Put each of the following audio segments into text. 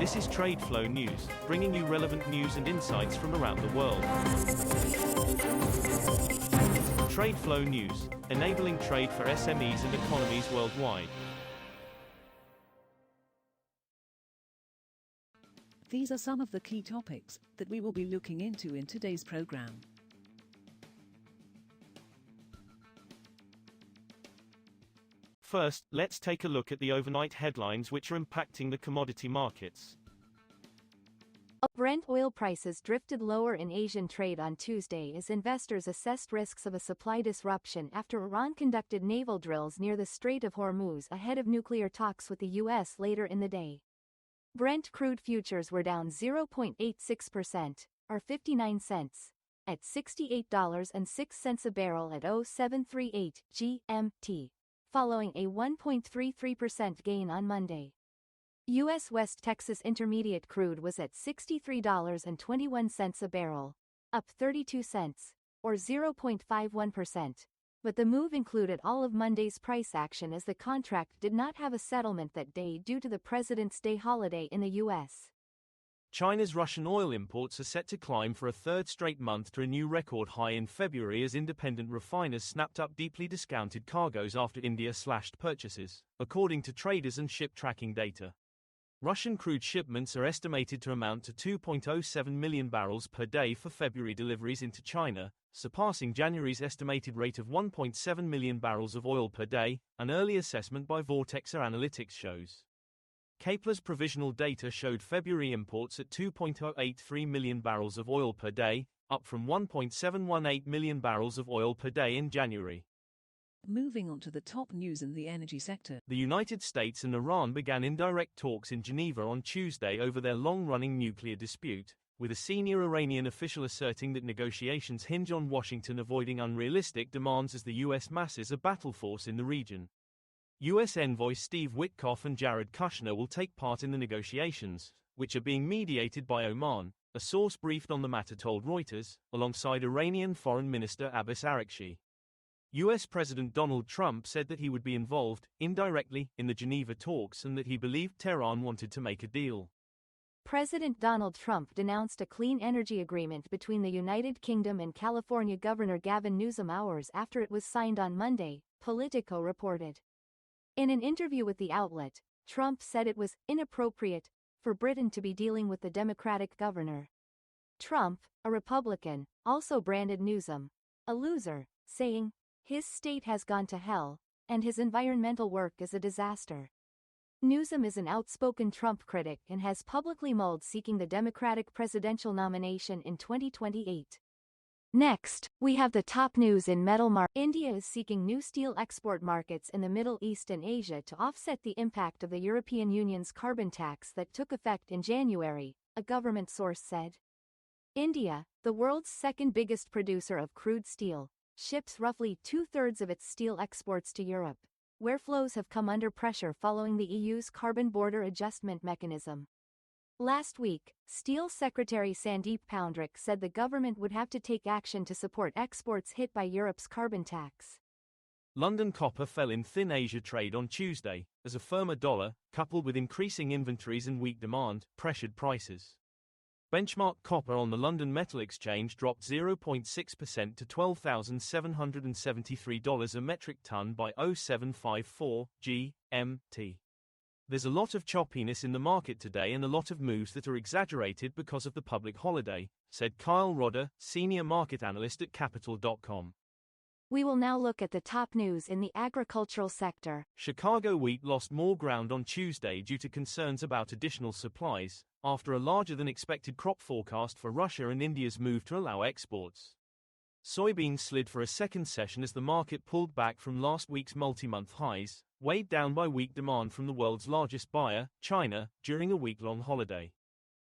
This is TradeFlow News, bringing you relevant news and insights from around the world. TradeFlow News, enabling trade for SMEs and economies worldwide. These are some of the key topics that we will be looking into in today's program. First, let's take a look at the overnight headlines which are impacting the commodity markets. Brent oil prices drifted lower in Asian trade on Tuesday as investors assessed risks of a supply disruption after Iran conducted naval drills near the Strait of Hormuz ahead of nuclear talks with the U.S. later in the day. Brent crude futures were down 0.86%, or 59 cents, at $68.06 a barrel at 0738 GMT, following a 1.33% gain on Monday. U.S. West Texas Intermediate crude was at $63.21 a barrel, up 32 cents, or 0.51%, but the move included all of Monday's price action as the contract did not have a settlement that day due to the President's Day holiday in the U.S. China's Russian oil imports are set to climb for a third straight month to a new record high in February as independent refiners snapped up deeply discounted cargoes after India slashed purchases, according to traders and ship tracking data. Russian crude shipments are estimated to amount to 2.07 million barrels per day for February deliveries into China, surpassing January's estimated rate of 1.7 million barrels of oil per day, an early assessment by Vortexa Analytics shows. Kpler's provisional data showed February imports at 2.083 million barrels of oil per day, up from 1.718 million barrels of oil per day in January. Moving on to the top news in the energy sector. The United States and Iran began indirect talks in Geneva on Tuesday over their long-running nuclear dispute, with a senior Iranian official asserting that negotiations hinge on Washington avoiding unrealistic demands as the U.S. masses a battle force in the region. U.S. envoy Steve Witkoff and Jared Kushner will take part in the negotiations, which are being mediated by Oman, a source briefed on the matter told Reuters, alongside Iranian Foreign Minister Abbas Araghchi. U.S. President Donald Trump said that he would be involved, indirectly, in the Geneva talks and that he believed Tehran wanted to make a deal. President Donald Trump denounced a clean energy agreement between the United Kingdom and California Governor Gavin Newsom hours after it was signed on Monday, Politico reported. In an interview with the outlet, Trump said it was inappropriate for Britain to be dealing with the Democratic governor. Trump, a Republican, also branded Newsom a loser, saying, "His state has gone to hell, and his environmental work is a disaster." Newsom is an outspoken Trump critic and has publicly mulled seeking the Democratic presidential nomination in 2028. Next, we have the top news in metal market. India is seeking new steel export markets in the Middle East and Asia to offset the impact of the European Union's carbon tax that took effect in January, a government source said. India, the world's second biggest producer of crude steel, ships roughly two-thirds of its steel exports to Europe, where flows have come under pressure following the EU's carbon border adjustment mechanism. Last week, Steel Secretary Sandeep Poundrik said the government would have to take action to support exports hit by Europe's carbon tax. London copper fell in thin Asia trade on Tuesday, as a firmer dollar, coupled with increasing inventories and weak demand, pressured prices. Benchmark copper on the London Metal Exchange dropped 0.6% to $12,773 a metric ton by 0754 GMT. There's a lot of choppiness in the market today and a lot of moves that are exaggerated because of the public holiday, said Kyle Rodder, senior market analyst at Capital.com. We will now look at the top news in the agricultural sector. Chicago wheat lost more ground on Tuesday due to concerns about additional supplies, after a larger-than-expected crop forecast for Russia and India's move to allow exports. Soybeans slid for a second session as the market pulled back from last week's multi-month highs, weighed down by weak demand from the world's largest buyer, China, during a week-long holiday.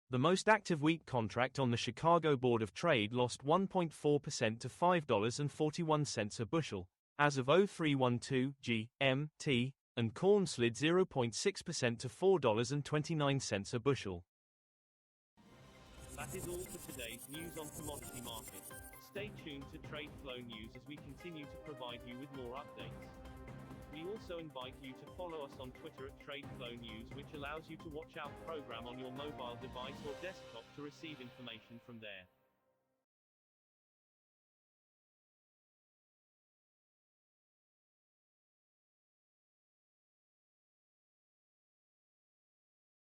The most active wheat contract on the Chicago Board of Trade lost 1.4% to $5.41 a bushel, as of 0312 GMT, and corn slid 0.6% to $4.29 a bushel. That is all for today's news on commodity markets. Stay tuned to TradeFlow News as we continue to provide you with more updates. We also invite you to follow us on Twitter at TradeFlow News, which allows you to watch our program on your mobile device or desktop to receive information from there.